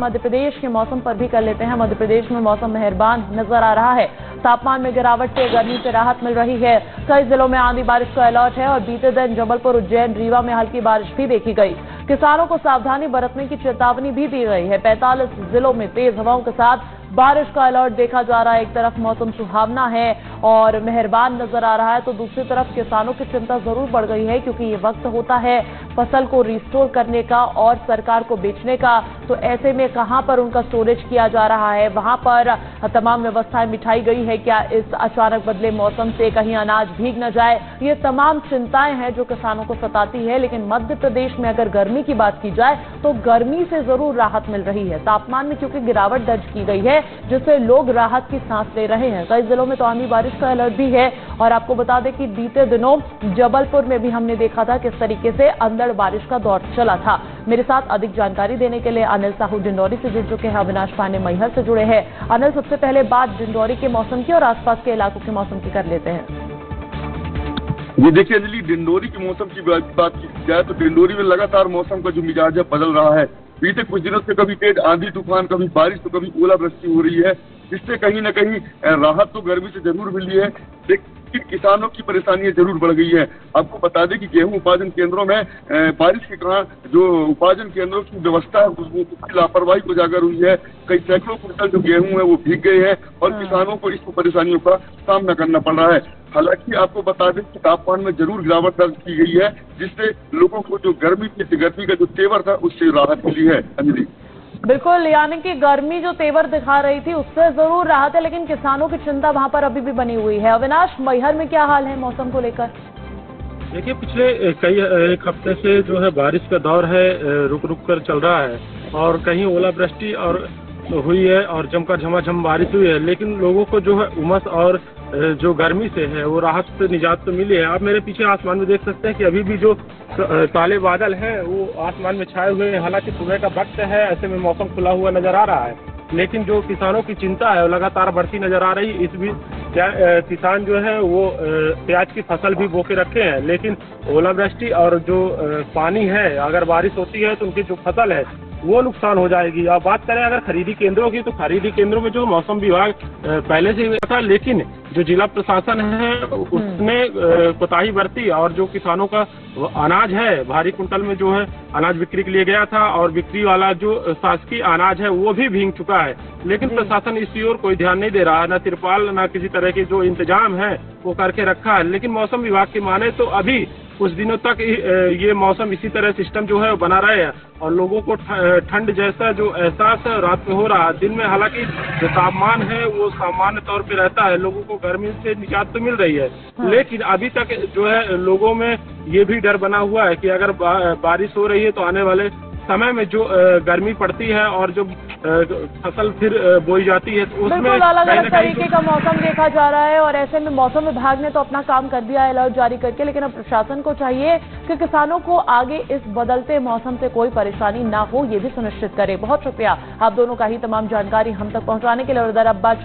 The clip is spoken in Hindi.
मध्य प्रदेश के मौसम पर भी कर लेते हैं। मध्य प्रदेश में मौसम मेहरबान नजर आ रहा है। तापमान में गिरावट से गर्मी से राहत मिल रही है। कई जिलों में आंधी बारिश का अलर्ट है और बीते दिन जबलपुर, उज्जैन, रीवा में हल्की बारिश भी देखी गई। किसानों को सावधानी बरतने की चेतावनी भी दी गई है। 45 जिलों में तेज हवाओं के साथ बारिश का अलर्ट देखा जा रहा है। एक तरफ मौसम सुहावना है और मेहरबान नजर आ रहा है, तो दूसरी तरफ किसानों की चिंता जरूर बढ़ गई है, क्योंकि ये वक्त होता है फसल को रिस्टोर करने का और सरकार को बेचने का। तो ऐसे में कहां पर उनका स्टोरेज किया जा रहा है, वहां पर तमाम व्यवस्थाएं बिठाई गई है। क्या इस अचानक बदले मौसम से कहीं अनाज भीग न जाए, ये तमाम चिंताएं हैं जो किसानों को सताती है। लेकिन मध्य प्रदेश में अगर गर्मी की बात की जाए तो गर्मी से जरूर राहत मिल रही है। तापमान में क्योंकि गिरावट दर्ज की गई है, जिससे लोग राहत की सांस ले रहे हैं। कई जिलों में तो आंधी बारिश का अलर्ट भी है। और आपको बता दें कि बीते दिनों जबलपुर में भी हमने देखा था किस तरीके से अंधड़ बारिश का दौर चला था। मेरे साथ अधिक जानकारी देने के लिए अनिल साहू डिंडौरी से जुड़ चुके हैं। अविनाश पांडे मैहर से जुड़े हैं। अनिल, सबसे पहले बात डिंडौरी के मौसम की और आसपास के इलाकों के मौसम की कर लेते हैं। ये देखिए अंजलि, डिंडौरी के मौसम की बात की जाए तो डिंडौरी में लगातार मौसम का जो मिजाज है बदल रहा है। बीते कुछ दिनों से कभी तेज आंधी तूफान, कभी बारिश तो कभी ओलावृष्टि हो रही है, जिससे कहीं न कहीं राहत तो गर्मी से जरूर मिली है, लेकिन किसानों की परेशानियां जरूर बढ़ गई है। आपको बता दें कि गेहूं उत्पादन केंद्रों में बारिश के कारण जो उत्पादन केंद्रों की व्यवस्था है उसकी लापरवाही उजागर हुई है। कई सैकड़ों कुंटल जो गेहूं है वो भीग गए हैं और किसानों को इस परेशानियों का सामना करना पड़ रहा है। हालांकि आपको बता दें कि तापमान में जरूर गिरावट दर्ज की गई है, जिससे लोगों को जो गर्मी का जो तेवर था उससे राहत मिली है। अंजलि, बिल्कुल, यानी कि गर्मी जो तेवर दिखा रही थी उससे जरूर राहत है, लेकिन किसानों की चिंता वहां पर अभी भी बनी हुई है। अविनाश, मैहर में क्या हाल है मौसम को लेकर? देखिए, पिछले एक हफ्ते से जो है बारिश का दौर है, रुक रुक कर चल रहा है और कहीं ओलावृष्टि और हुई है और जमकर झमाझम बारिश हुई है। लेकिन लोगों को जो है उमस और जो गर्मी से है वो राहत से निजात तो मिली है। आप मेरे पीछे आसमान में देख सकते हैं कि अभी भी जो काले बादल हैं वो आसमान में छाए हुए हैं। हालांकि सुबह का वक्त है, ऐसे में मौसम खुला हुआ नजर आ रहा है, लेकिन जो किसानों की चिंता है वो लगातार बढ़ती नजर आ रही है। इस बीच किसान जो है वो प्याज की फसल भी बो के रखे हैं, लेकिन ओलावृष्टि और जो पानी है, अगर बारिश होती है तो उनकी जो फसल है वो नुकसान हो जाएगी। अब बात करें अगर खरीदी केंद्रों की, तो खरीदी केंद्रों में जो मौसम विभाग पहले से ही था, लेकिन जो जिला प्रशासन है उसने कोताही बरती और जो किसानों का अनाज है, भारी कुंटल में जो है अनाज बिक्री के लिए गया था और बिक्री वाला जो शासकीय अनाज है वो भी भीग चुका है। लेकिन प्रशासन इस ओर कोई ध्यान नहीं दे रहा है, न तिरपाल न किसी तरह के जो इंतजाम है वो करके रखा है। लेकिन मौसम विभाग की माने तो अभी कुछ दिनों तक ये मौसम इसी तरह सिस्टम जो है वो बना रहे और लोगों को ठंड जैसा जो एहसास है रात में हो रहा है। दिन में हालांकि जो तापमान है वो सामान्य तौर पे रहता है, लोगों को गर्मी से निजात तो मिल रही है। लेकिन अभी तक जो है लोगों में ये भी डर बना हुआ है कि अगर बारिश हो रही है तो आने वाले समय में जो गर्मी पड़ती है और जो फसल फिर बोई जाती है तो उसमें अलग अलग तरीके का मौसम देखा जा रहा है। और ऐसे में मौसम विभाग ने तो अपना काम कर दिया है अलर्ट जारी करके, लेकिन अब प्रशासन को चाहिए कि किसानों को आगे इस बदलते मौसम से कोई परेशानी ना हो, ये भी सुनिश्चित करे। बहुत शुक्रिया आप दोनों का ही तमाम जानकारी हम तक पहुंचाने के लिए। और इधर अब बात